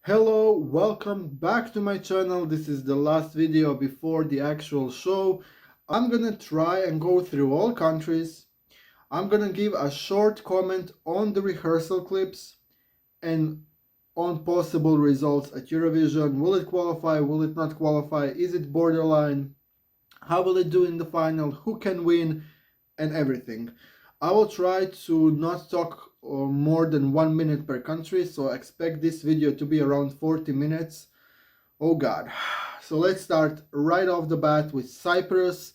Hello, welcome back to my channel. This is the last video before the actual show. I'm gonna try and go through all countries. I'm gonna give a short comment on the rehearsal clips and on possible results at Eurovision. Will it qualify? Will it not qualify? Is it borderline? How will it do in the final? Who can win? And everything. I will try to not talk more than 1 minute per country, so expect this video to be around 40 minutes. Oh god. So let's start right off the bat with Cyprus.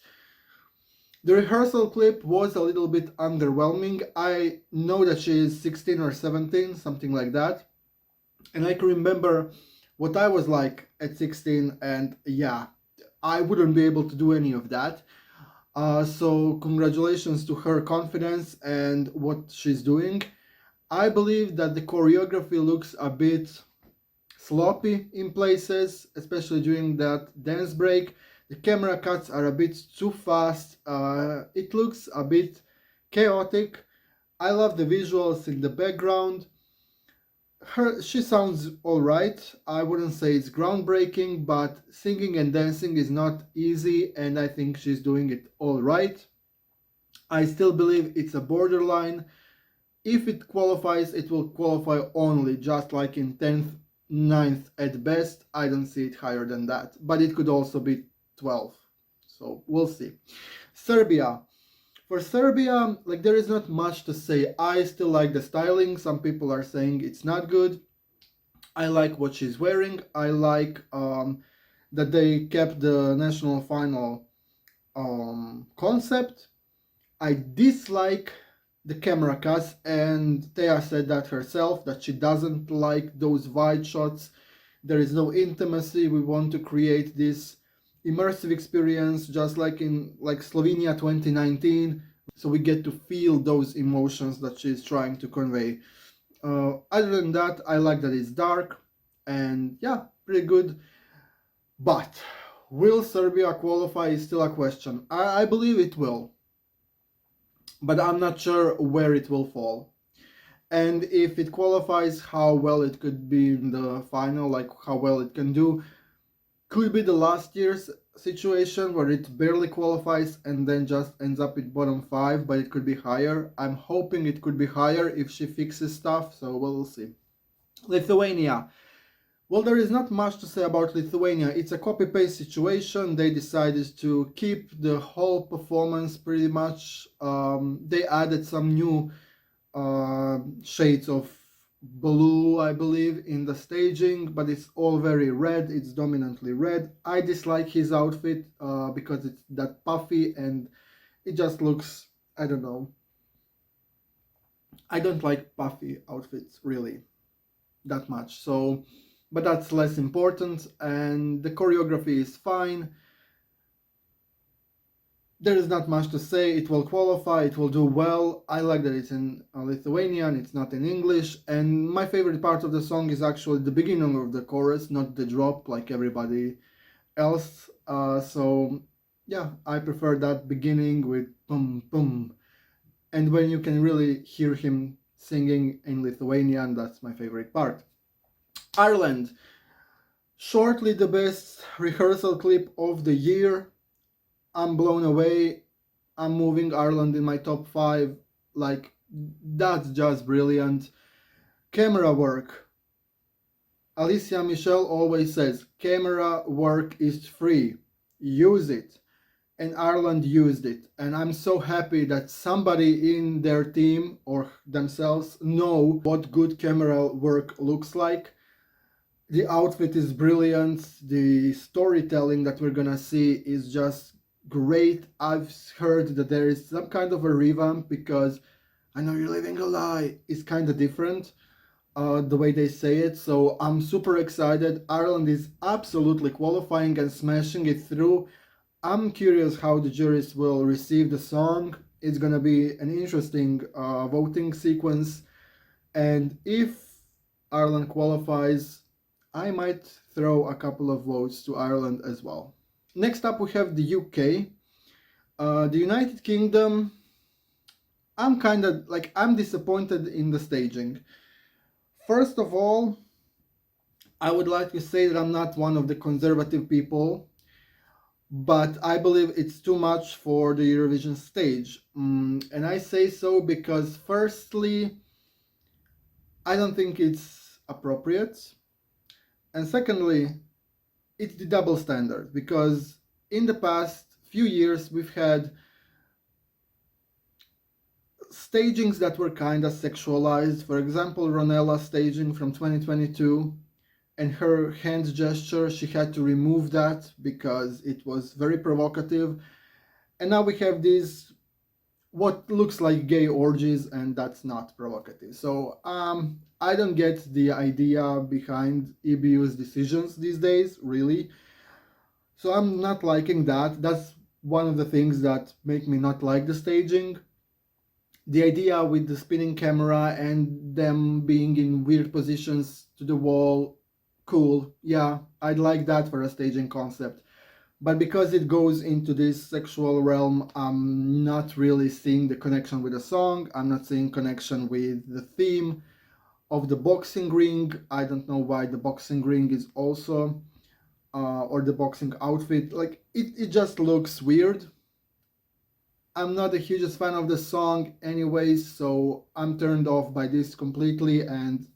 The rehearsal clip was a little bit underwhelming. I know that she is 16 or 17, something like that. And I can remember what I was like at 16, and yeah, I wouldn't be able to do any of that. So congratulations to her confidence and what she's doing. I believe that the choreography looks a bit sloppy in places, especially during that dance break. The camera cuts are a bit too fast. It looks a bit chaotic. I love the visuals in the background. She sounds alright. I wouldn't say it's groundbreaking, but singing and dancing is not easy, and I think she's doing it alright. I still believe it's a borderline. If it qualifies, it will qualify only just like in 10th, 9th at best. I don't see it higher than that, but it could also be 12. So we'll see. Serbia. For Serbia, like, there is not much to say. I still like the styling. Some people are saying it's not good. I like what she's wearing. I like that they kept the national final concept. I dislike the camera cuts, and Thea said that herself, that she doesn't like those wide shots. There is no intimacy. We want to create this immersive experience just like in Slovenia 2019, so we get to feel those emotions that she's trying to convey. Other than that, I like that it's dark and yeah, pretty good. But will Serbia qualify is still a question. I believe it will, but I'm not sure where it will fall. And if it qualifies, how well it could be in the final, like how well it can do. Could be the last year's situation where it barely qualifies and then just ends up at bottom 5, but it could be higher. I'm hoping it could be higher if she fixes stuff, so we'll see. Lithuania. Well, there is not much to say about Lithuania. It's a copy-paste situation. They decided to keep the whole performance pretty much. They added some new shades of blue, I believe, in the staging, but it's all very red. It's dominantly red. I dislike his outfit because it's that puffy and it just looks, I don't know. I don't like puffy outfits really that much. So, but that's less important, and the choreography is fine. There is not much to say. It will qualify, it will do well. I like that it's in Lithuanian, it's not in English, and my favorite part of the song is actually the beginning of the chorus, not the drop like everybody else. So yeah, I prefer that beginning with boom boom, and when you can really hear him singing in Lithuanian, that's my favorite part. Ireland, shortly the best rehearsal clip of the year. I'm blown away. I'm moving Ireland in my top 5. Like, that's just brilliant. Camera work. Alicia Michelle always says, camera work is free. Use it. And Ireland used it. And I'm so happy that somebody in their team or themselves know what good camera work looks like. The outfit is brilliant. The storytelling that we're gonna see is just great. I've heard that there is some kind of a revamp because I know you're living a lie. It's kind of different, the way they say it. So I'm super excited. Ireland is absolutely qualifying and smashing it through. I'm curious how the juries will receive the song. It's gonna be an interesting voting sequence. And if Ireland qualifies, I might throw a couple of votes to Ireland as well. Next up, we have the UK. The United Kingdom, I'm disappointed in the staging. First of all, I would like to say that I'm not one of the conservative people, but I believe it's too much for the Eurovision stage. And I say so because, firstly, I don't think it's appropriate. And secondly, it's the double standard because in the past few years we've had stagings that were kind of sexualized. For example, Ronella staging from 2022 and her hand gesture, she had to remove that because it was very provocative. And now we have these what looks like gay orgies, and that's not provocative. So I don't get the idea behind EBU's decisions these days, really. So I'm not liking that. That's one of the things that make me not like the staging. The idea with the spinning camera and them being in weird positions to the wall, cool. Yeah, I'd like that for a staging concept. But because it goes into this sexual realm, I'm not really seeing the connection with the song. I'm not seeing connection with the theme of the boxing ring. I don't know why the boxing ring is also, or the boxing outfit. Like, it just looks weird. I'm not the hugest fan of the song anyways, so I'm turned off by this completely, and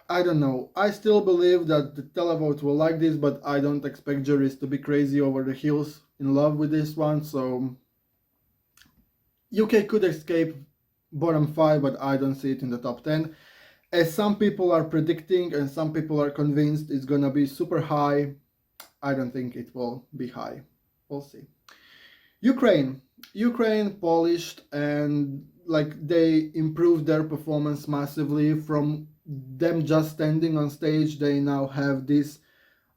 I don't know. I still believe that the televote will like this, but I don't expect juries to be crazy over the hills in love with this one, so UK could escape bottom 5, but I don't see it in the top 10. As some people are predicting and some people are convinced it's gonna be super high, I don't think it will be high. We'll see. Ukraine polished, and like they improved their performance massively. From them just standing on stage, they now have this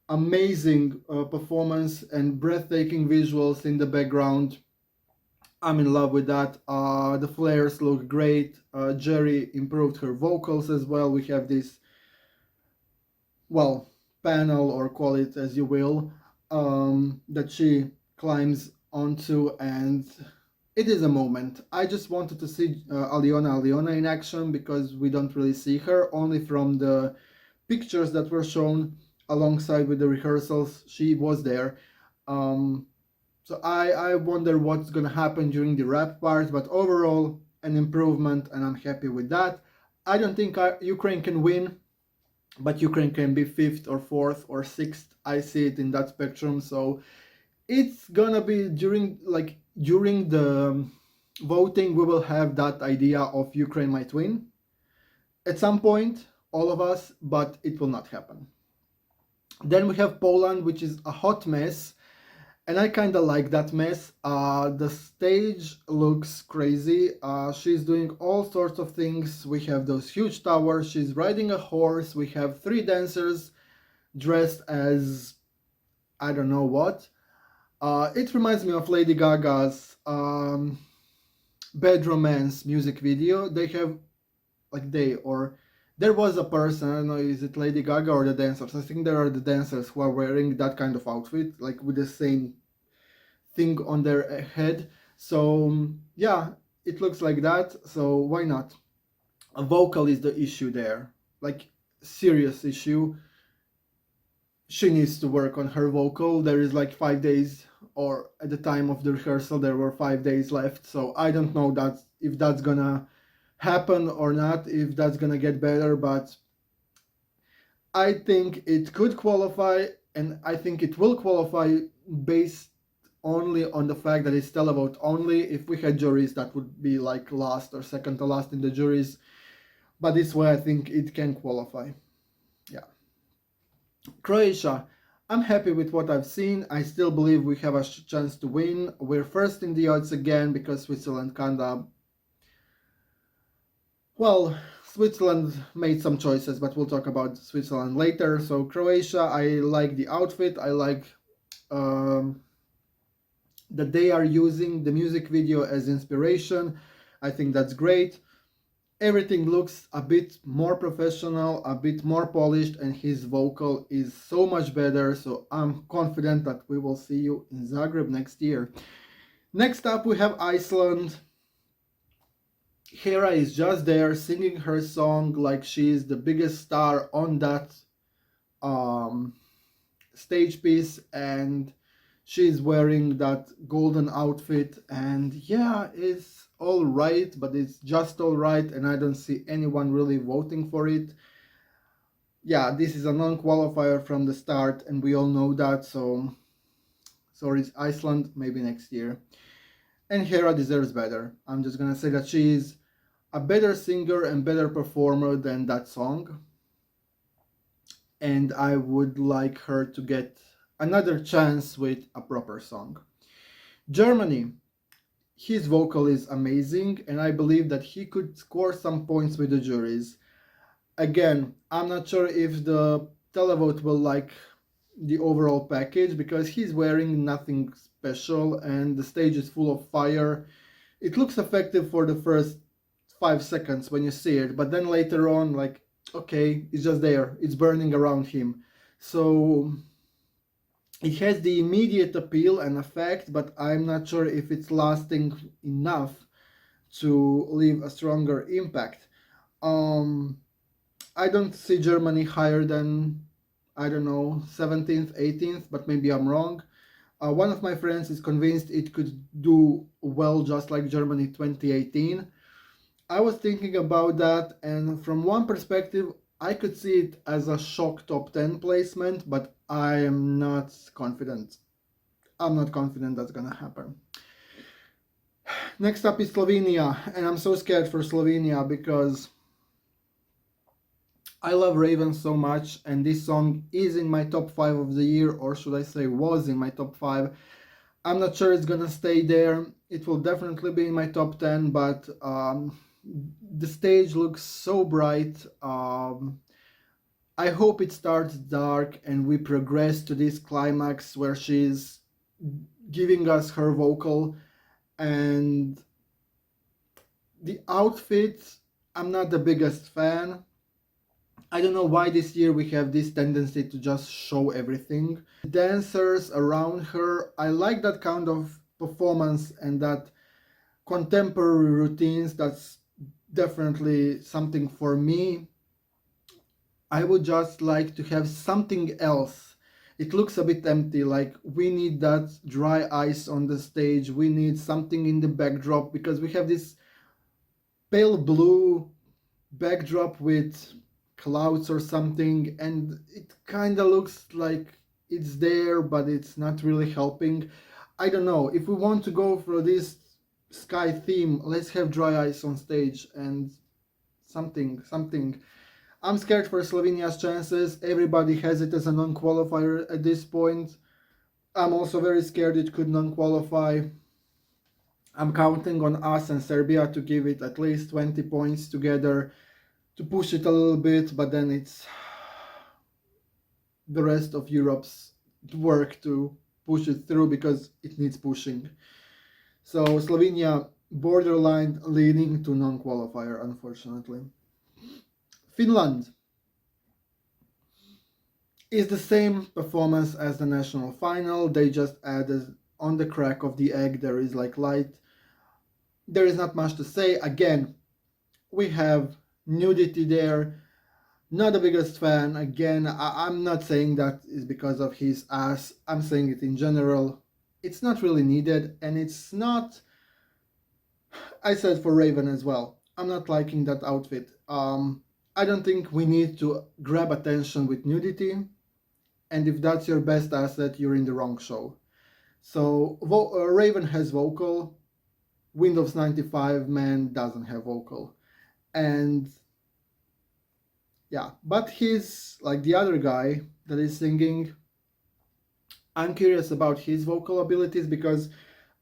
amazing performance and breathtaking visuals in the background. I'm in love with that. The flares look great. Jerry improved her vocals as well. We have this, well, panel, or call it as you will, that she climbs onto, and it is a moment. I just wanted to see Aliona in action because we don't really see her, only from the pictures that were shown alongside with the rehearsals. She was there. So I wonder what's gonna happen during the rap part, but overall an improvement, and I'm happy with that. I don't think Ukraine can win, but Ukraine can be 5th or 4th or 6th. I see it in that spectrum. So it's gonna be during the voting, we will have that idea of Ukraine might win at some point, all of us, but it will not happen. Then we have Poland, which is a hot mess, and I kind of like that mess. The stage looks crazy. She's doing all sorts of things. We have those huge towers. She's riding a horse. We have 3 dancers dressed as I don't know what. It reminds me of Lady Gaga's Bad Romance music video. They have, like, there was a person, I don't know, is it Lady Gaga or the dancers? I think there are the dancers who are wearing that kind of outfit, like with the same thing on their head. So yeah, it looks like that, so why not? A vocal is the issue there, like serious issue. She needs to work on her vocal. There is like 5 days, or at the time of the rehearsal there were 5 days left, so I don't know that if that's gonna happen or not, if that's gonna get better, but I think it could qualify, and I think it will qualify based only on the fact that it's televote only. If we had juries, that would be like last or second to last in the juries, but this way I think it can qualify. Yeah. Croatia, I'm happy with what I've seen. I still believe we have a chance to win. We're first in the odds again because Switzerland kinda, well, Switzerland made some choices, but we'll talk about Switzerland later. So Croatia, I like the outfit. I like that they are using the music video as inspiration. I think that's great. Everything looks a bit more professional, a bit more polished, and his vocal is so much better. So I'm confident that we will see you in Zagreb next year. Next up, we have Iceland. Hera is just there singing her song like she's the biggest star on that um, stage piece, and she's wearing that golden outfit, and yeah, it's all right, but it's just all right, and I don't see anyone really voting for it. Yeah, this is a non-qualifier from the start, and we all know that, so sorry, Iceland, maybe next year. And Hera deserves better. I'm just gonna say that she is a better singer and better performer than that song, and I would like her to get another chance with a proper song. Germany, his vocal is amazing, and I believe that he could score some points with the juries. Again, I'm not sure if the televote will like the overall package because he's wearing nothing special and the stage is full of fire. It looks effective for the first 5 seconds when you see it, but then later on, like, okay, it's just there, it's burning around him. So it has the immediate appeal and effect, but I'm not sure if it's lasting enough to leave a stronger impact. Um, I don't see Germany higher than, I don't know, 17th, 18th, but maybe I'm wrong. One of my friends is convinced it could do well just like Germany 2018. I was thinking about that, and from one perspective, I could see it as a shock top 10 placement, but I am not confident. I'm not confident that's gonna happen. Next up is Slovenia, and I'm so scared for Slovenia because I love Raven so much, and this song is in my top 5 of the year, or should I say, was in my top 5. I'm not sure it's gonna stay there. It will definitely be in my top 10, but the stage looks so bright. I hope it starts dark and we progress to this climax where she's giving us her vocal. And the outfit, I'm not the biggest fan. I don't know why this year we have this tendency to just show everything. Dancers around her, I like that kind of performance and that contemporary routines. That's definitely something for me. I would just like to have something else. It looks a bit empty, like we need that dry ice on the stage, we need something in the backdrop because we have this pale blue backdrop with clouds or something, and it kind of looks like it's there, but it's not really helping. I don't know. If we want to go for this sky theme, let's have dry ice on stage and something. I'm scared for Slovenia's chances. Everybody has it as a non-qualifier at this point. I'm also very scared it could non-qualify. I'm counting on us and Serbia to give it at least 20 points together to push it a little bit, but then it's the rest of Europe's work to push it through because it needs pushing. So Slovenia borderline leaning to non-qualifier, unfortunately. Finland is the same performance as the national final. They just added on the crack of the egg, there is like light. There is not much to say. Again, we have nudity there. Not the biggest fan. Again, I'm not saying that is because of his ass. I'm saying it in general. It's not really needed, and it's not. I said for Raven as well. I'm not liking that outfit. I don't think we need to grab attention with nudity, and if that's your best asset, you're in the wrong show. So Raven has vocal. Windows 95 man doesn't have vocal, and yeah, but he's like the other guy that is singing. I'm curious about his vocal abilities because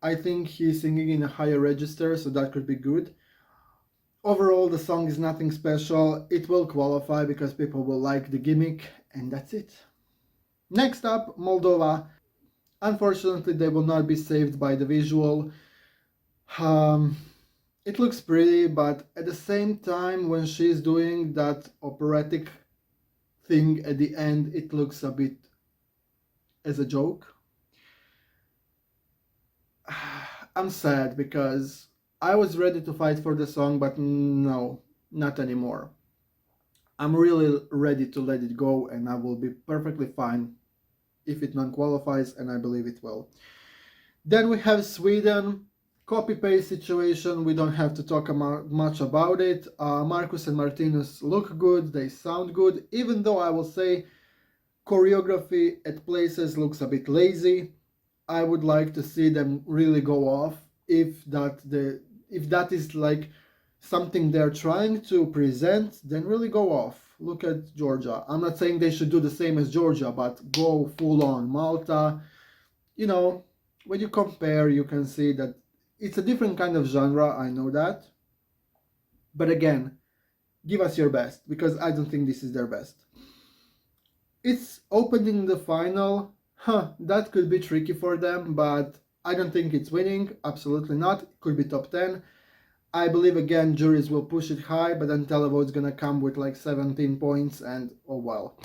I think he's singing in a higher register, so that could be good. Overall, the song is nothing special. It will qualify because people will like the gimmick, and that's it. Next up, Moldova. Unfortunately, they will not be saved by the visual. Um, it looks pretty, but at the same time, when she's doing that operatic thing at the end, it looks a bit as a joke. I'm sad because I was ready to fight for the song, but no, not anymore. I'm really ready to let it go, and I will be perfectly fine if it non-qualifies, and I believe it will. Then we have Sweden, copy-paste situation. We don't have to talk much about it. Marcus and Martinus look good, they sound good, even though I will say choreography at places looks a bit lazy. I would like to see them really go off if that is like something they're trying to present, then really go off. Look at Georgia. I'm not saying they should do the same as Georgia, but go full on. Malta, you know, when you compare, you can see that it's a different kind of genre, I know that. But again, give us your best, because I don't think this is their best. It's opening the final. That could be tricky for them, but I don't think it's winning. Absolutely not. It could be top 10. I believe again juries will push it high, but then televote's gonna come with like 17 points and oh well.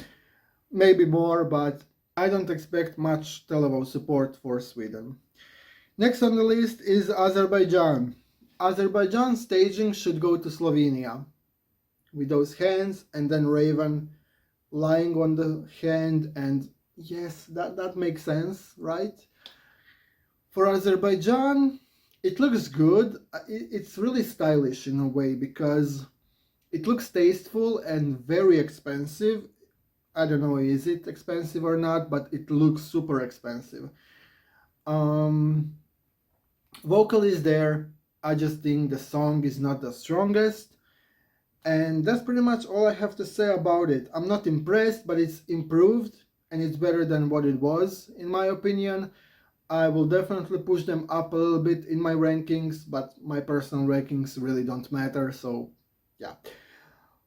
Maybe more, but I don't expect much televote support for Sweden. Next on the list is Azerbaijan. Azerbaijan staging should go to Slovenia with those hands and then Raven lying on the hand, and yes, that makes sense, right? For Azerbaijan, it looks good. It's really stylish in a way because it looks tasteful and very expensive. I don't know, is it expensive or not, but it looks super expensive. Vocal is there. I just think the song is not the strongest. And that's pretty much all I have to say about it. I'm not impressed, but it's improved and it's better than what it was, in my opinion. I will definitely push them up a little bit in my rankings, but my personal rankings really don't matter, so yeah.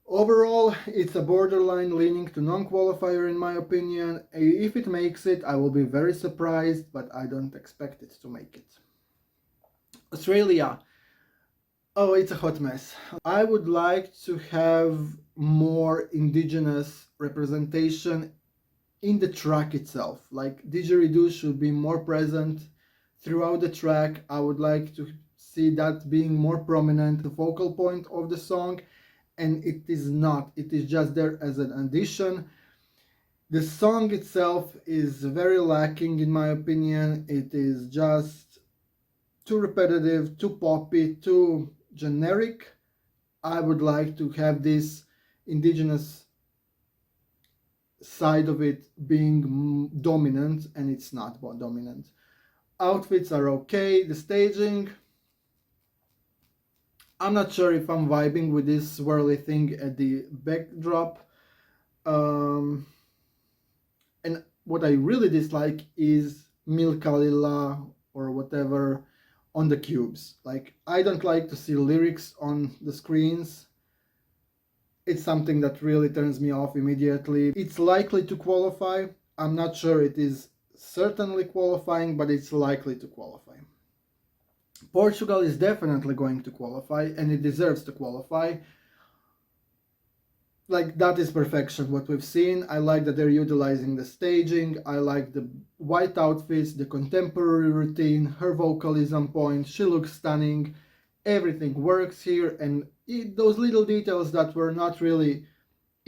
Overall, it's a borderline leaning to non-qualifier in my opinion. If it makes it, I will be very surprised, but I don't expect it to make it. Australia. Oh, it's a hot mess. I would like to have more indigenous representation in the track itself. Like didgeridoo should be more present throughout the track. I would like to see that being more prominent, the focal point of the song, and it is not. It is just there as an addition. The song itself is very lacking in my opinion. It is just too repetitive, too poppy, too generic. I would like to have this indigenous side of it being dominant, and it's not dominant. Outfits are okay. The staging, I'm not sure if I'm vibing with this swirly thing at the backdrop. And what I really dislike is Milkalila or whatever on the cubes. Like, I don't like to see lyrics on the screens. It's something that really turns me off immediately. It's likely to qualify. I'm not sure it is certainly qualifying, but it's likely to qualify. Portugal is definitely going to qualify, and it deserves to qualify. Like, that is perfection, what we've seen. I like that they're utilizing the staging. I like the white outfits, the contemporary routine. Her vocal is on point. She looks stunning. Everything works here, and those little details that were not really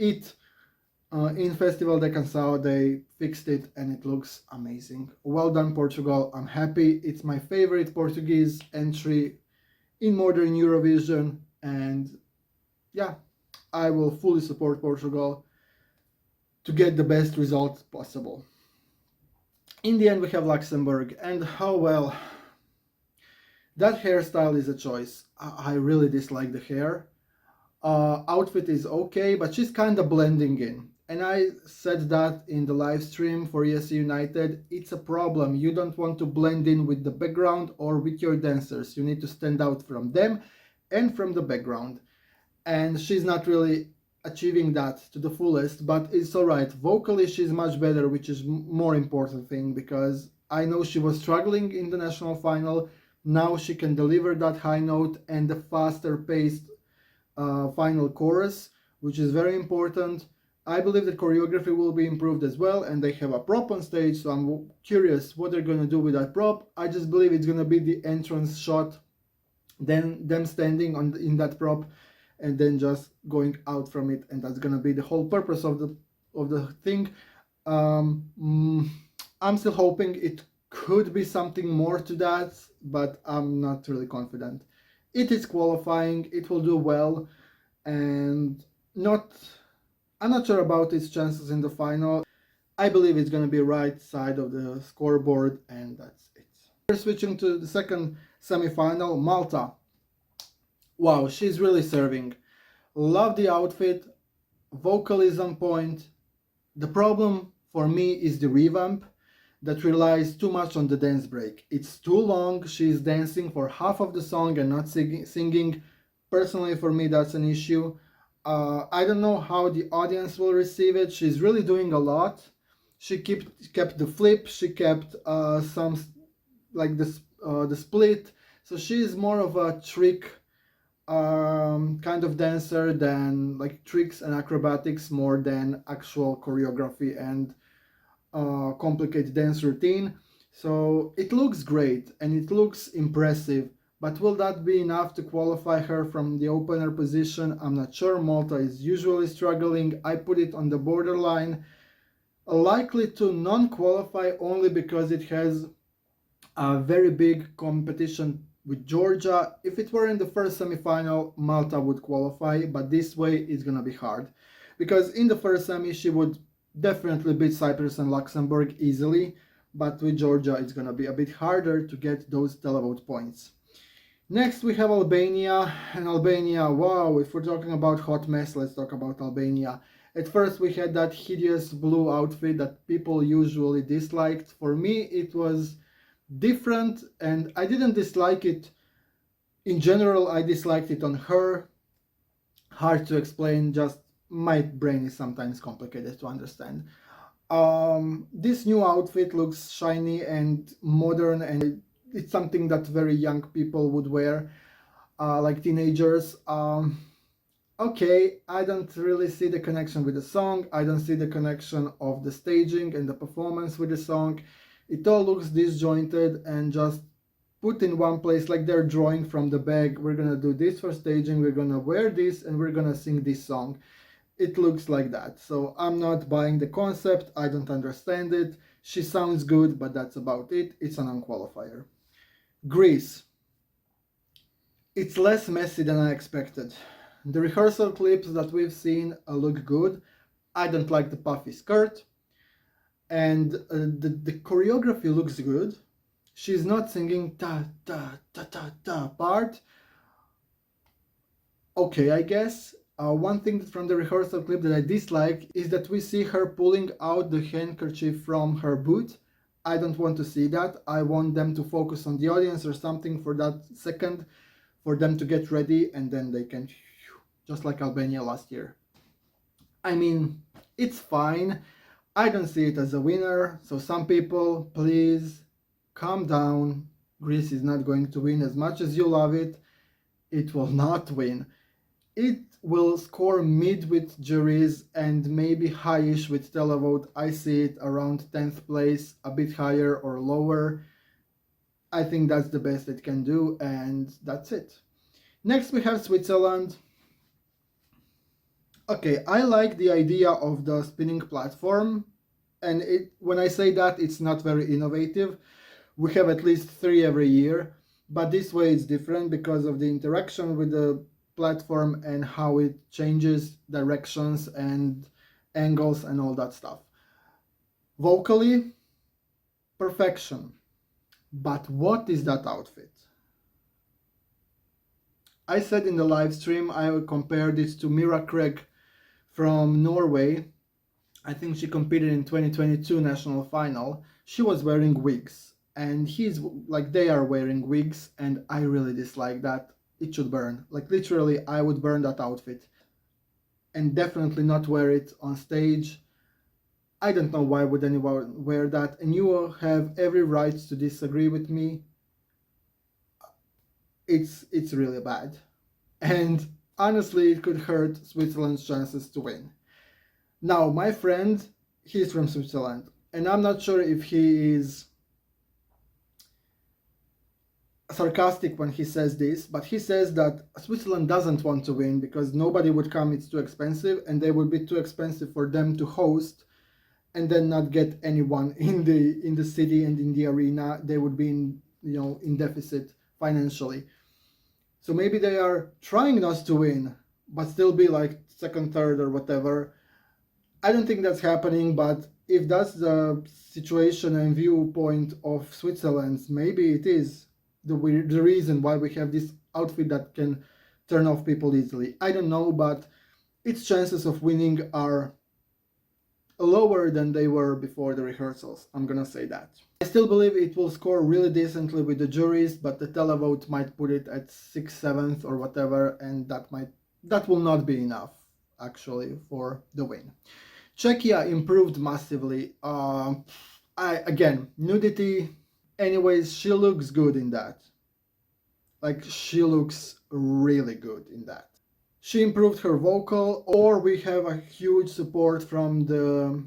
in Festival de Canção, they fixed it and it looks amazing. Well done, Portugal. I'm happy. It's my favorite Portuguese entry in modern Eurovision, and yeah, I will fully support Portugal to get the best result possible. In the end, we have Luxembourg, and how well. That hairstyle is a choice. I really dislike the hair. Outfit is okay, but she's kind of blending in. And I said that in the live stream for Yes United. It's a problem. You don't want to blend in with the background or with your dancers. You need to stand out from them and from the background. And she's not really achieving that to the fullest, but it's alright. Vocally, she's much better, which is more important thing, because I know she was struggling in the national final. Now she can deliver that high note and the faster paced final chorus, which is very important. I believe the choreography will be improved as well, and they have a prop on stage, so I'm curious what they're going to do with that prop. I just believe it's going to be the entrance shot then them standing on in that prop and then just going out from it, and that's gonna be the whole purpose of the thing. um, I'm still hoping it could be something more to that, but I'm not really confident. It is qualifying, it will do well, and not I'm not sure about its chances in the final. I believe it's going to be right side of the scoreboard, and that's it. We're switching to the second semi-final, Malta. Wow, she's really serving. Love the outfit, vocal is on point. The problem for me is the revamp that relies too much on the dance break. It's too long, she's dancing for half of the song and not singing. Personally, for me, that's an issue. I don't know how the audience will receive it. She's really doing a lot. She kept the flip, she kept some like the split. So she's more of a trick kind of dancer than like tricks and acrobatics more than actual choreography and complicated dance routine. So it looks great and it looks impressive, but will that be enough to qualify her from the opener position? I'm not sure. Malta is usually struggling. I put it on the borderline, likely to non-qualify only because it has a very big competition with Georgia. If it were in the first semi-final, Malta would qualify, but this way it's gonna be hard, because in the first semi she would definitely beat Cyprus and Luxembourg easily, but with Georgia it's gonna be a bit harder to get those televote points. Next we have Albania, and Albania, wow, if we're talking about hot mess, let's talk about Albania. At first we had that hideous blue outfit that people usually disliked. For me it was different, and I didn't dislike it in general. I disliked it on her. Hard to explain, just my brain is sometimes complicated to understand. This new outfit looks shiny and modern, and it's something that very young people would wear, like teenagers. Okay, I don't really see the connection with the song. I don't see the connection of the staging and the performance with the song. It all looks disjointed and just put in one place, like they're drawing from the bag. We're gonna do this for staging, we're gonna wear this, and we're gonna sing this song. It looks like that. So I'm not buying the concept. I don't understand it. She sounds good, but that's about it. It's a non-qualifier. Greece. It's less messy than I expected. The rehearsal clips that we've seen look good. I don't like the puffy skirt, and the choreography looks good. She's not singing ta ta ta ta ta part. Okay, I guess. One thing from the rehearsal clip that I dislike is that we see her pulling out the handkerchief from her boot. I don't want to see that. I want them to focus on the audience or something for that second, for them to get ready, and then they can, just like Albania last year. I mean, it's fine. I don't see it as a winner. So some people, please calm down. Greece is not going to win. As much as you love it, it will not win. It will score mid with juries and maybe highish with televote. I see it around 10th place, a bit higher or lower. I think that's the best it can do, and that's it. Next we have Switzerland. Okay, I like the idea of the spinning platform, and when I say that, it's not very innovative. We have at least 3 every year, but this way it's different because of the interaction with the platform and how it changes directions and angles and all that stuff. Vocally, perfection. But what is that outfit? I said in the live stream I compared it to Mira Craig from Norway. I think she competed in 2022 national final. She was wearing wigs, and they are wearing wigs, and I really dislike that. It should burn. Like literally, I would burn that outfit and definitely not wear it on stage. I don't know why would anyone wear that, and you have every right to disagree with me. It's really bad, and honestly, it could hurt Switzerland's chances to win. Now, my friend, he's from Switzerland, and I'm not sure if he is sarcastic when he says this, but he says that Switzerland doesn't want to win because nobody would come, it's too expensive, and they would be too expensive for them to host and then not get anyone in the city and in the arena. They would be in deficit financially. So maybe they are trying not to win, but still be like second, third, or whatever. I don't think that's happening, but if that's the situation and viewpoint of Switzerland, maybe it is the reason why we have this outfit that can turn off people easily. I don't know, but its chances of winning are lower than they were before the rehearsals. I'm gonna say that. I still believe it will score really decently with the juries, but the televote might put it at 6th, 7th or whatever, and that will not be enough actually for the win. Czechia improved massively. Again, nudity. Anyways, she looks good in that. Like, she looks really good in that. She improved her vocal, or we have a huge support from the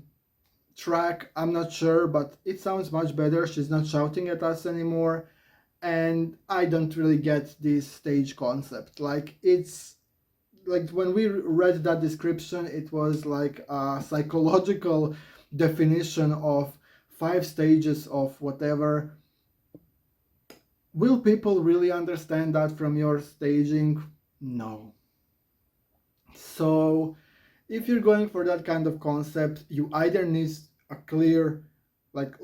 track. I'm not sure, but it sounds much better. She's not shouting at us anymore. And I don't really get this stage concept. Like, it's like when we read that description, it was like a psychological definition of 5 stages of whatever. Will people really understand that from your staging? No. So if you're going for that kind of concept, you either need a clear like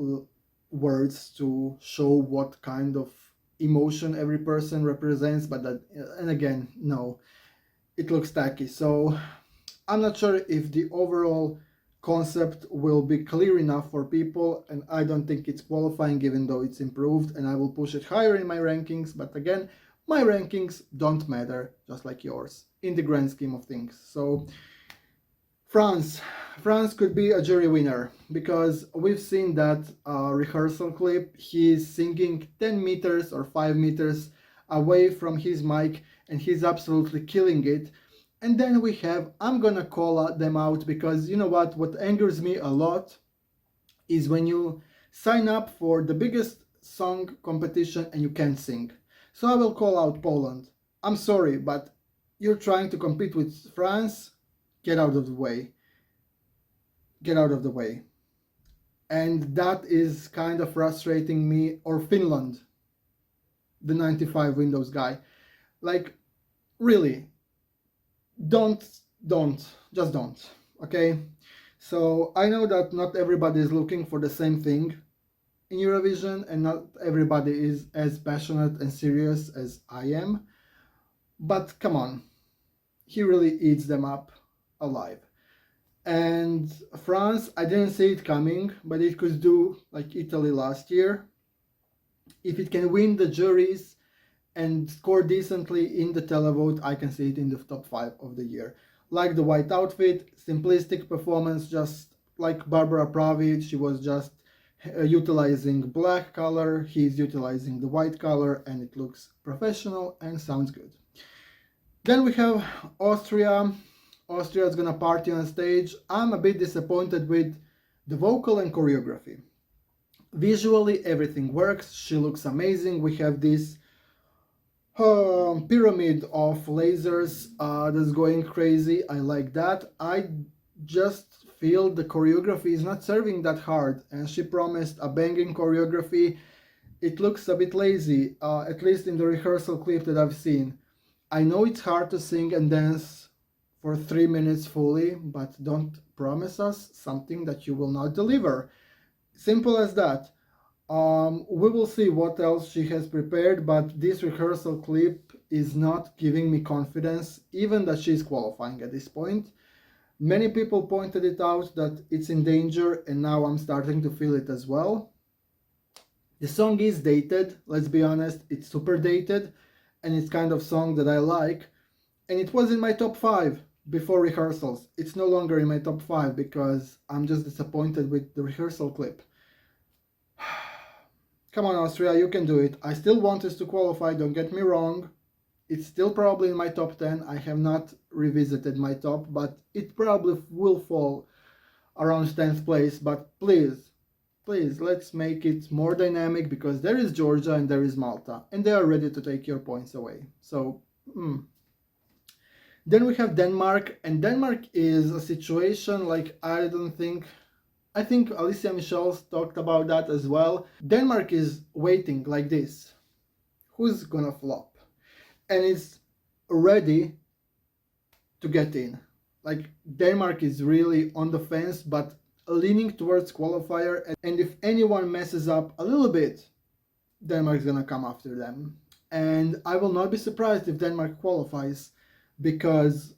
words to show what kind of emotion every person represents, but that, and again, no, it looks tacky. So I'm not sure if the overall concept will be clear enough for people, and I don't think it's qualifying even though it's improved, and I will push it higher in my rankings. But again, my rankings don't matter, just like yours, in the grand scheme of things. So France could be a jury winner, because we've seen that rehearsal clip. He's singing 10 meters or 5 meters away from his mic, and he's absolutely killing it. And then we have, I'm gonna call them out, because you know what angers me a lot is when you sign up for the biggest song competition and you can't sing. So I will call out Poland. I'm sorry, but you're trying to compete with France. Get out of the way. Get out of the way. And that is kind of frustrating me. Or Finland, the 95 Windows guy. Like, really, just don't, okay? So I know that not everybody is looking for the same thing in Eurovision, and not everybody is as passionate and serious as I am, but come on, he really eats them up alive. And France, I didn't see it coming, but it could do like Italy last year. If it can win the juries and score decently in the televote, I can see it in the top 5 of the year. Like the white outfit, simplistic performance, just like Barbara Pravi, she was just utilizing black color, he's utilizing the white color, and it looks professional and sounds good. Then we have Austria. Austria is gonna party on stage. I'm a bit disappointed with the vocal and choreography. Visually, everything works. She looks amazing. We have this pyramid of lasers that's going crazy. I like that. I just feel the choreography is not serving that hard, and she promised a banging choreography. It looks a bit lazy, at least in the rehearsal clip that I've seen. I know it's hard to sing and dance for 3 minutes fully, but don't promise us something that you will not deliver. Simple as that. We will see what else she has prepared, but this rehearsal clip is not giving me confidence, even that she's qualifying at this point. Many people pointed it out that it's in danger, and now I'm starting to feel it as well. The song is dated, let's be honest, it's super dated, and it's kind of song that I like, and it was in my top 5 before rehearsals. It's no longer in my top 5 because I'm just disappointed with the rehearsal clip. Come on, Austria, you can do it. I still want us to qualify, don't get me wrong. It's still probably in my top 10. I have not revisited my top, but it probably will fall around 10th place. But please, Please, let's make it more dynamic, because there is Georgia and there is Malta, and they are ready to take your points away. So, Then we have Denmark, and Denmark is a situation like I think Alicia Michels talked about that as well. Denmark is waiting like this. Who's gonna flop? And it's ready to get in. Like, Denmark is really on the fence, but leaning towards qualifier, and if anyone messes up a little bit, Denmark's gonna come after them. And I will not be surprised if Denmark qualifies, because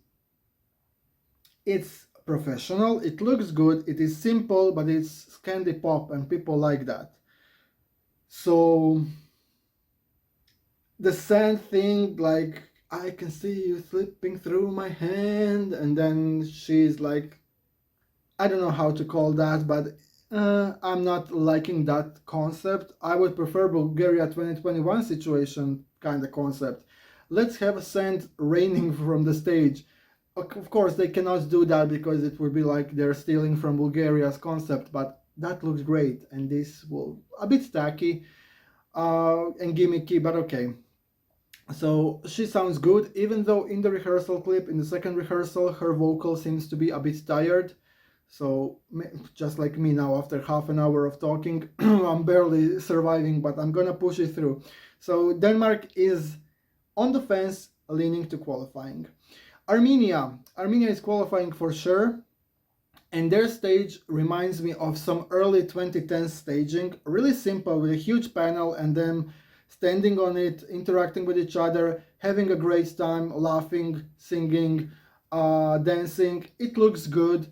it's professional, it looks good, it is simple, but it's candy pop and people like that. So the sad thing, like, I can see you slipping through my hand, and then she's like, I don't know how to call that, but I'm not liking that concept. I would prefer Bulgaria 2021 situation kind of concept. Let's have sand raining from the stage. Of course, they cannot do that because it would be like they're stealing from Bulgaria's concept, but that looks great, and this will a bit tacky and gimmicky, but okay. So she sounds good, even though in the rehearsal clip, in the second rehearsal, her vocal seems to be a bit tired. So just like me now, after half an hour of talking, I'm barely surviving, but I'm gonna push it through. So Denmark is on the fence, leaning to qualifying. Armenia is qualifying for sure, and their stage reminds me of some early 2010s staging, really simple, with a huge panel and them standing on it, interacting with each other, having a great time, laughing, singing, dancing. It looks good.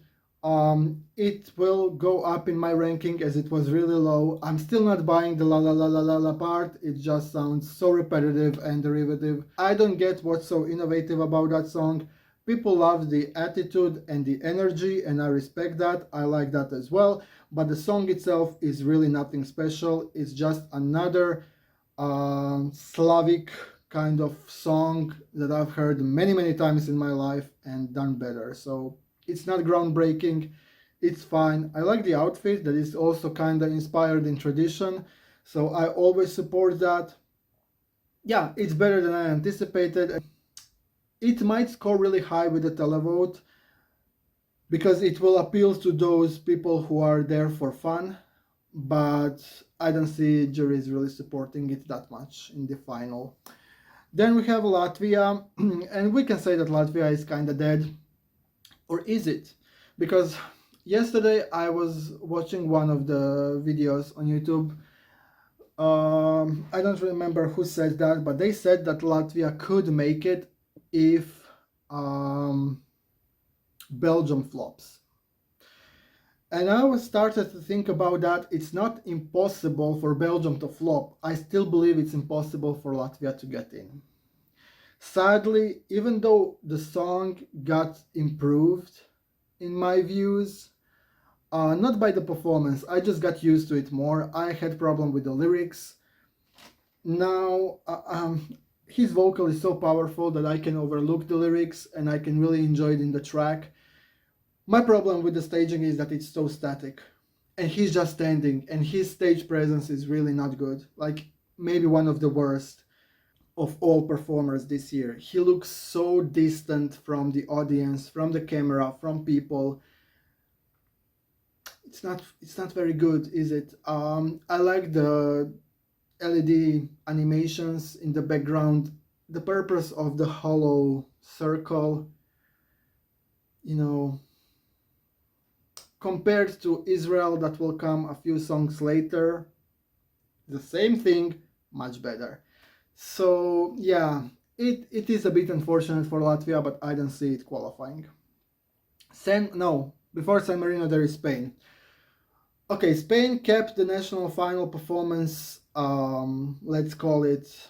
It will go up in my ranking as it was really low. I'm still not buying the la la la la la la part. It just sounds so repetitive and derivative. I don't get what's so innovative about that song. People love the attitude and the energy, and I respect that. I like that as well. But the song itself is really nothing special. It's just another Slavic kind of song that I've heard many, many times in my life and done better. So it's not groundbreaking, it's fine. I like the outfit that is also kind of inspired in tradition, so I always support that. Yeah, it's better than I anticipated. It might score really high with the televote, because it will appeal to those people who are there for fun, but I don't see juries really supporting it that much in the final. Then we have Latvia, and we can say that Latvia is kind of dead. Or is it? Because yesterday I was watching one of the videos on YouTube. I don't remember who said that, but they said that Latvia could make it if Belgium flops. And I started to think about that. It's not impossible for Belgium to flop. I still believe it's impossible for Latvia to get in. Sadly, even though the song got improved, in my views, not by the performance, I just got used to it more. I had problem with the lyrics. Now, his vocal is so powerful that I can overlook the lyrics and I can really enjoy it in the track. My problem with the staging is that it's so static, and he's just standing, and his stage presence is really not good. Like, maybe one of the worst of all performers this year. He looks so distant from the audience, from the camera, from people. It's not very good, is it? I like the LED animations in the background, the purpose of the hollow circle, you know, compared to Israel that will come a few songs later, the same thing, much better. So yeah, it is a bit unfortunate for Latvia, but I don't see it qualifying. Before San Marino there is Spain. Okay, Spain kept the national final performance, let's call it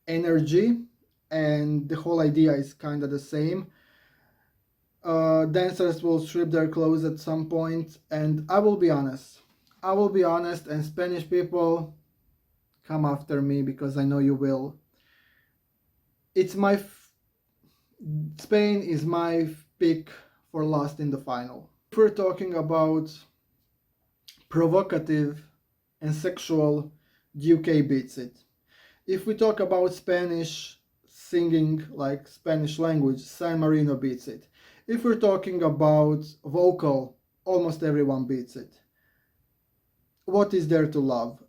energy, and the whole idea is kind of the same. Dancers will strip their clothes at some point, and I will be honest, and Spanish people, come after me because I know you will. Spain is my pick for last in the final. If we're talking about provocative and sexual, UK beats it. If we talk about Spanish singing, like Spanish language, San Marino beats it. If we're talking about vocal, almost everyone beats it. What is there to love?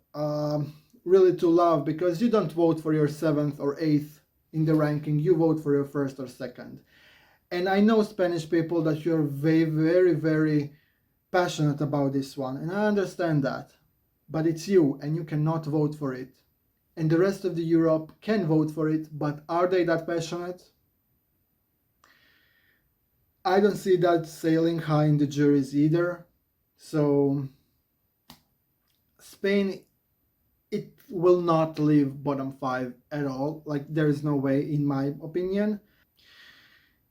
Really to love, because you don't vote for your 7th or 8th in the ranking, you vote for your 1st or 2nd. And I know Spanish people that you're very, very, very passionate about this one, and I understand that. But it's you, and you cannot vote for it. And the rest of the Europe can vote for it, but are they that passionate? I don't see that sailing high in the juries either. So Spain, it will not leave bottom 5 at all. Like, there is no way, in my opinion.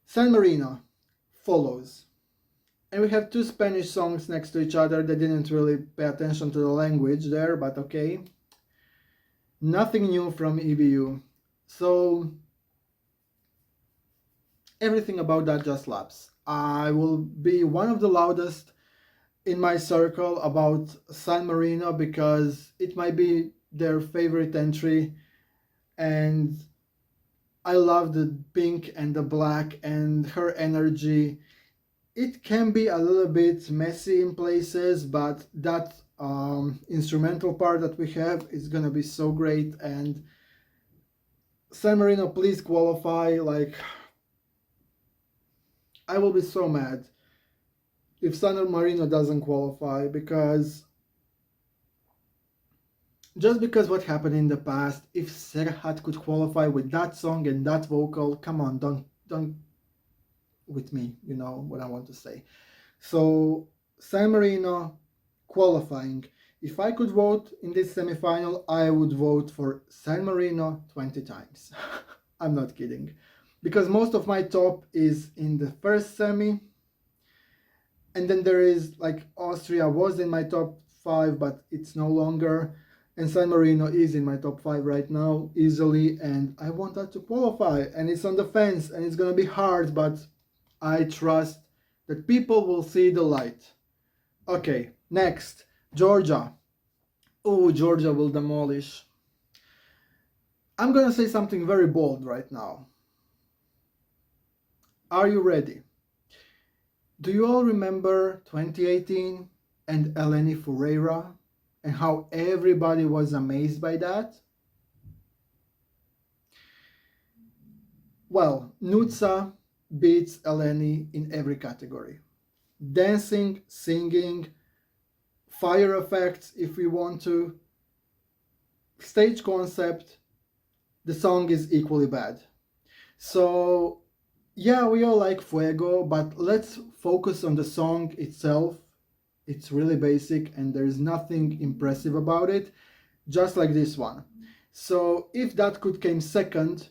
San Marino follows. And we have 2 Spanish songs next to each other. They didn't really pay attention to the language there, but okay. Nothing new from EBU. So everything about that just slaps. I will be one of the loudest in my circle about San Marino because it might be their favorite entry, and I love the pink and the black and her energy. It can be a little bit messy in places, but that instrumental part that we have is gonna be so great. And San Marino, please qualify. Like, I will be so mad if San Marino doesn't qualify, because just because what happened in the past, if Serhat could qualify with that song and that vocal, come on, don't with me, you know what I want to say. So San Marino qualifying. If I could vote in this semifinal, I would vote for San Marino 20 times. I'm not kidding. Because most of my top is in the first semi. And then there is, like, Austria was in my top 5, but it's no longer. And San Marino is in my top 5 right now, easily. And I want that to qualify. And it's on the fence, and it's going to be hard, but I trust that people will see the light. Okay, next, Georgia. Oh, Georgia will demolish. I'm gonna say something very bold right now. Are you ready? Do you all remember 2018 and Eleni Foureira and how everybody was amazed by that? Well, Nutsa beats Eleni in every category. Dancing, singing, fire effects if we want to, stage concept, the song is equally bad. So yeah, we all like Fuego, but let's focus on the song itself. It's really basic and there's nothing impressive about it, just like this one. So if that could came second,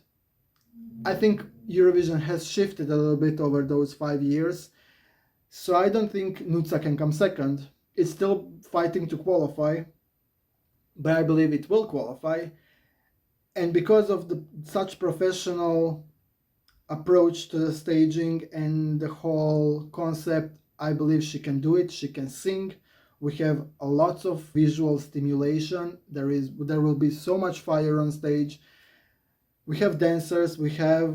I think Eurovision has shifted a little bit over those 5 years. So I don't think Nutsa can come second. It's still fighting to qualify, but I believe it will qualify. And because of the such professional approach to the staging and the whole concept, I believe she can do it. She can sing. We have a lot of visual stimulation. There will be so much fire on stage. We have dancers, we have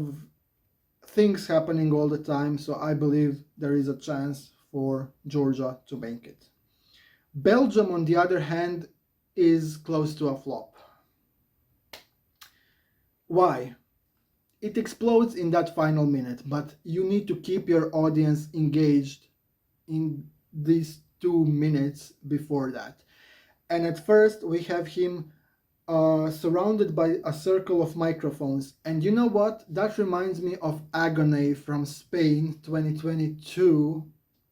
things happening all the time, so I believe there is a chance for Georgia to make it. Belgium, on the other hand, is close to a flop. Why? It explodes in that final minute, but you need to keep your audience engaged in these 2 minutes before that. And at first we have him surrounded by a circle of microphones. And you know what? That reminds me of Agony from Spain 2022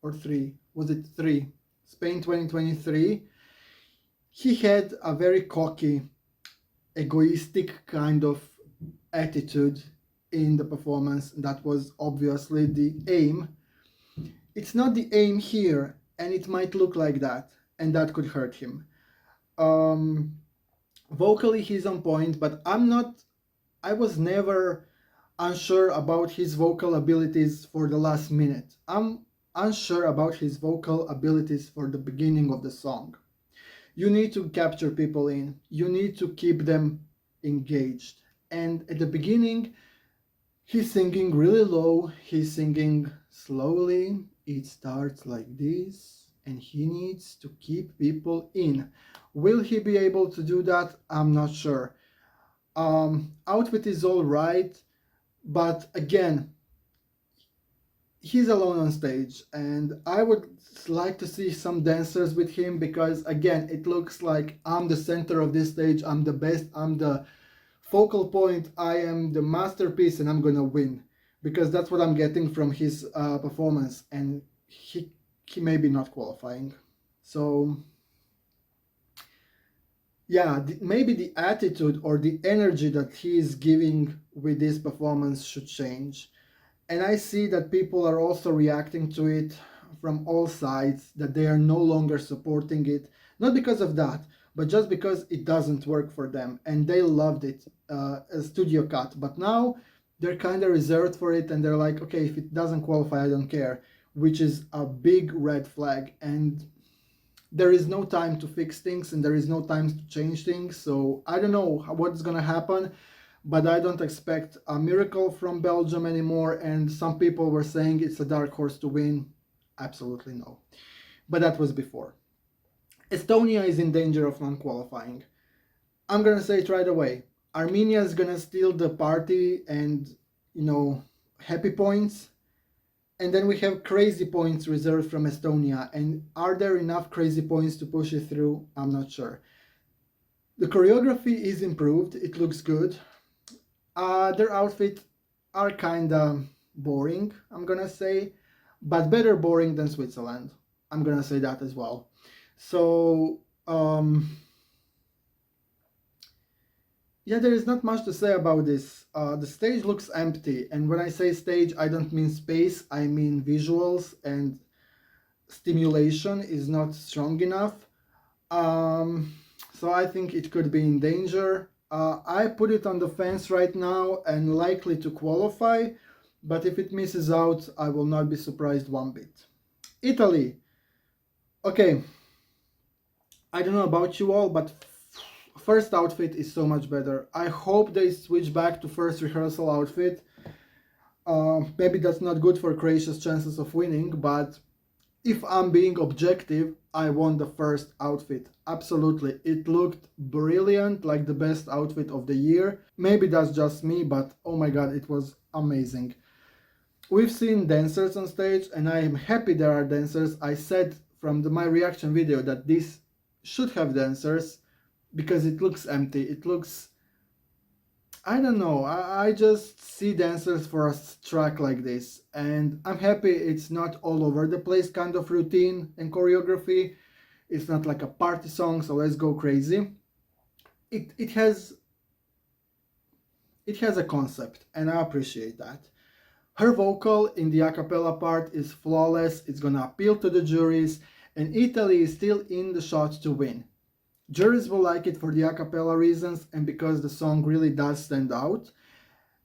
or 3. Was it 3? Spain 2023. He had a very cocky, egoistic kind of attitude in the performance. That was obviously the aim. It's not the aim here, and it might look like that, and that could hurt him. Vocally he's on point, but I was never unsure about his vocal abilities for the last minute. I'm unsure about his vocal abilities for the beginning of the song. You need to capture people in. You need to keep them engaged. And at the beginning, he's singing really low. He's singing slowly. It starts like this, and he needs to keep people in. Will he be able to do that? I'm not sure. Outfit is all right, but again, he's alone on stage, and I would like to see some dancers with him, because again, it looks like I'm the center of this stage, I'm the best, I'm the focal point, I am the masterpiece, and I'm gonna win, because that's what I'm getting from his performance, and he may be not qualifying. So yeah, maybe the attitude or the energy that he is giving with this performance should change. And I see that people are also reacting to it from all sides, that they are no longer supporting it, not because of that, but just because it doesn't work for them, and they loved it, a studio cut. But now they're kind of reserved for it, and they're like, okay, if it doesn't qualify, I don't care, which is a big red flag. And there is no time to fix things, and there is no time to change things. So I don't know what's gonna happen, but I don't expect a miracle from Belgium anymore. And some people were saying it's a dark horse to win. Absolutely no. But that was before. Estonia is in danger of non-qualifying. I'm gonna say it right away. Armenia is gonna steal the party and, happy points. And then we have crazy points reserved from Estonia. And are there enough crazy points to push it through? I'm not sure. The choreography is improved. It looks good. Their outfits are kinda boring, I'm gonna say, but better boring than Switzerland. I'm gonna say that as well. So, yeah, there is not much to say about this. The stage looks empty, and when I say stage, I don't mean space, I mean visuals, and stimulation is not strong enough. So I think it could be in danger. I put it on the fence right now and likely to qualify, but if it misses out, I will not be surprised one bit. Italy. Okay, I don't know about you all, but first outfit is so much better. I hope they switch back to first rehearsal outfit. Maybe that's not good for Croatia's chances of winning, but if I'm being objective, I want the first outfit. Absolutely. It looked brilliant, like the best outfit of the year. Maybe that's just me, but oh my god, it was amazing. We've seen dancers on stage, and I am happy there are dancers. I said from my reaction video that this should have dancers, because it looks empty. It looks, I don't know, I just see dancers for a track like this, and I'm happy it's not all over the place kind of routine and choreography. It's not like a party song, so let's go crazy. It has a concept, and I appreciate that. Her vocal in the a cappella part is flawless. It's gonna appeal to the juries, and Italy is still in the shot to win. Juries will like it for the a cappella reasons and because the song really does stand out.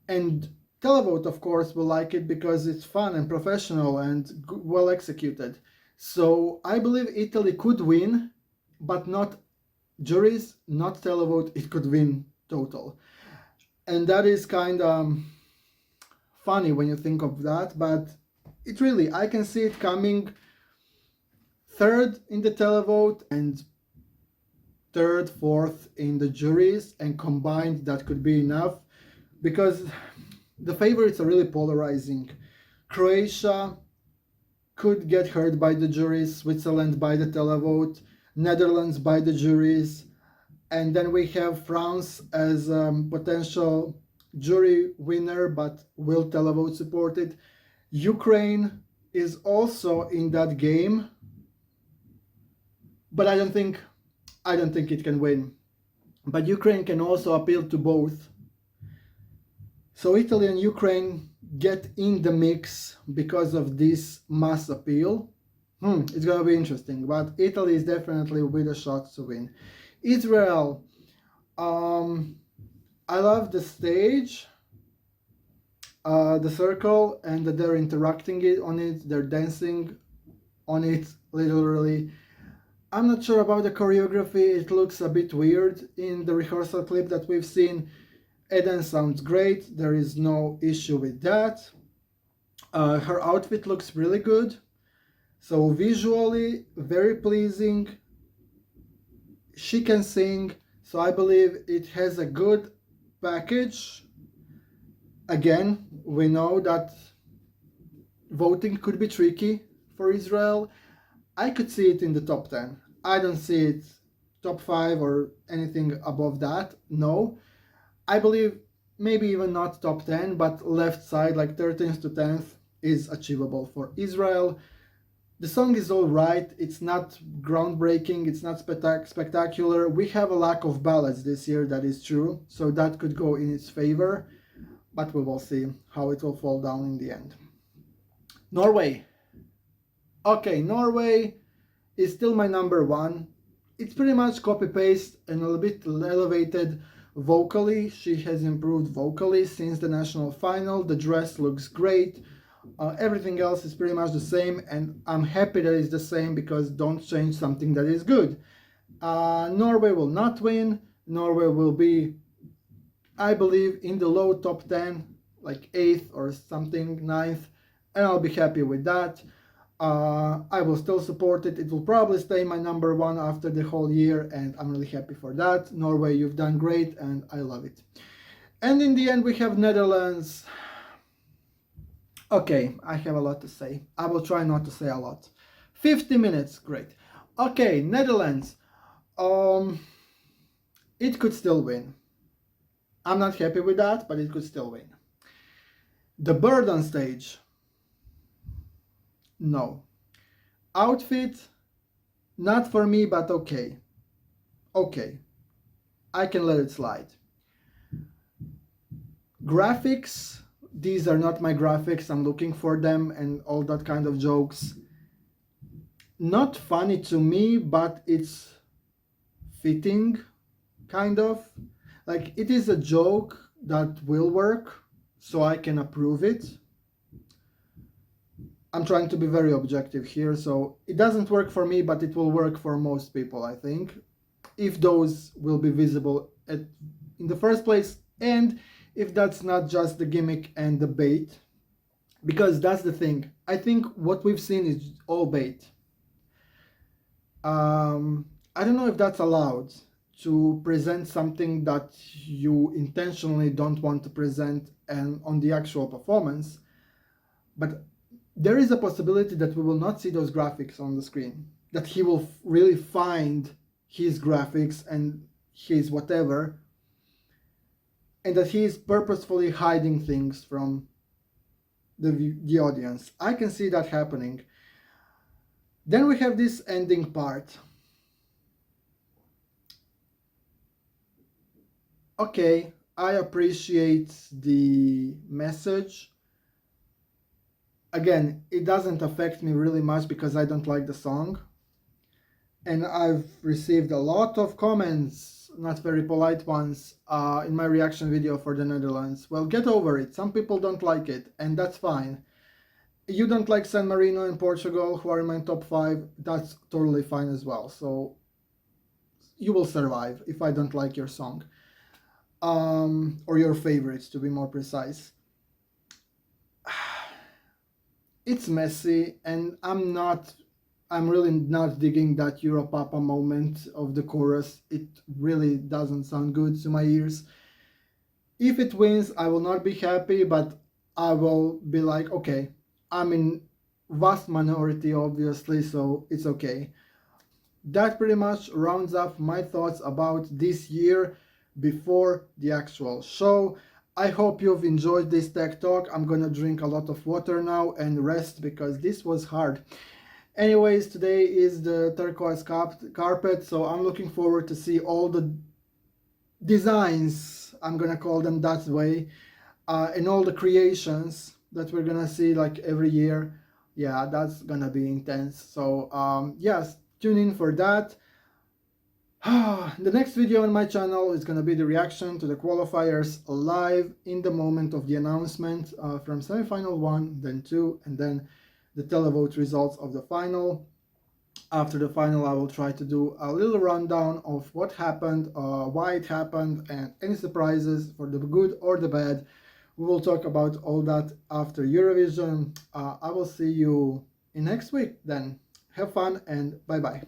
And televote, of course, will like it because it's fun and professional and well executed. So I believe Italy could win, but not juries, not televote. It could win total. And that is kind of funny when you think of that, but it really, I can see it coming third in the televote and third, fourth in the juries, and combined that could be enough, because the favorites are really polarizing. Croatia could get heard by the juries, Switzerland by the televote, Netherlands by the juries, and then we have France as a potential jury winner, but will televote support it. Ukraine is also in that game, but I don't think it can win. But Ukraine can also appeal to both. So Italy and Ukraine get in the mix because of this mass appeal. It's gonna be interesting, but Italy is definitely with a shot to win. Israel, I love the stage, the circle, and that they're interacting on it, they're dancing on it, literally. I'm not sure about the choreography, it looks a bit weird in the rehearsal clip that we've seen. Eden sounds great, there is no issue with that. Her outfit looks really good, so visually very pleasing. She can sing, so I believe it has a good package. Again, we know that voting could be tricky for Israel. I could see it in the top 10. I don't see it top 5 or anything above that. No. I believe maybe even not top 10, but left side, like 13th to 10th, is achievable for Israel. The song is all right. It's not groundbreaking. It's not spectacular. We have a lack of ballads this year, that is true. So that could go in its favor. But we will see how it will fall down in the end. Norway. Okay, Norway is still my number one. It's pretty much copy-paste and a little bit elevated vocally. She has improved vocally since the national final. The dress looks great. Everything else is pretty much the same, and I'm happy that it's the same because don't change something that is good. Norway will not win. Norway will be, I believe, in the low top 10, like 8th or something, 9th, and I'll be happy with that. I will still support it. It will probably stay my number one after the whole year, and I'm really happy for that. Norway, you've done great, and I love it. And in the end, we have Netherlands. Okay, I have a lot to say. I will try not to say a lot. 50 minutes, great. Okay, Netherlands. It could still win. I'm not happy with that, but it could still win. The bird on stage. No. Outfit, not for me, but okay. Okay. I can let it slide. Graphics, these are not my graphics, I'm looking for them and all that kind of jokes. Not funny to me, but it's fitting, kind of. Like, it is a joke that will work, so I can approve it. I'm trying to be very objective here, so it doesn't work for me, but it will work for most people, I think, if those will be visible in the first place, and if that's not just the gimmick and the bait, because that's the thing. I think what we've seen is all bait. I don't know if that's allowed, to present something that you intentionally don't want to present and on the actual performance, but there is a possibility that we will not see those graphics on the screen, that he will really find his graphics and his whatever, and that he is purposefully hiding things from the audience. I can see that happening. Then we have this ending part. Okay, I appreciate the message. Again, it doesn't affect me really much because I don't like the song. And I've received a lot of comments, not very polite ones, in my reaction video for the Netherlands. Well, get over it. Some people don't like it, and that's fine. You don't like San Marino and Portugal, who are in my top 5, that's totally fine as well. So you will survive if I don't like your song. Or your favorites, to be more precise. It's messy, and I'm really not digging that Europapa moment of the chorus. It really doesn't sound good to my ears. If it wins, I will not be happy, but I will be like, okay, I'm in vast minority, obviously, so it's okay. That pretty much rounds up my thoughts about this year before the actual show. I hope you've enjoyed this tech talk. I'm gonna drink a lot of water now and rest because this was hard. Anyways, today is the turquoise carpet, so I'm looking forward to see all the designs, I'm gonna call them that way, and all the creations that we're gonna see like every year. Yeah, that's gonna be intense. So yes, tune in for that. The next video on my channel is going to be the reaction to the qualifiers live in the moment of the announcement from semi-final 1, then 2, and then the televote results of the final. After the final, I will try to do a little rundown of what happened, why it happened, and any surprises for the good or the bad. We will talk about all that after Eurovision. I will see you in next week then. Have fun and bye bye.